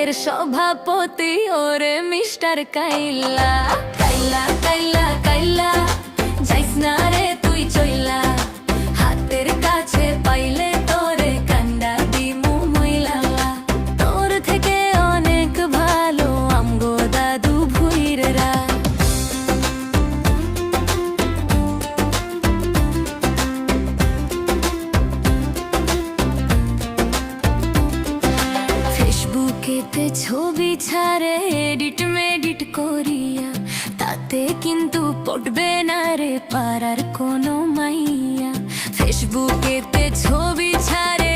ব্যাংকের সভাপতি ওরে মিস্টার কাইলা। কাইলা কাইলা কাইলা যাইস না রে তুই চইলা, হাতের কাছে পাইলে তোরে কান্ডা দিমু মইলা। তোর থেকে অনেক ভালো আমগো দাদু ভুইরেরা। ফেসবুকেতে ছবি ছাড়ে এডিট মেডিট করিয়া, তাতে কিন্তু পড়বে না রে পাড়ার কোনো মাইয়া। ফেসবুকেতে ছবি ছাড়ে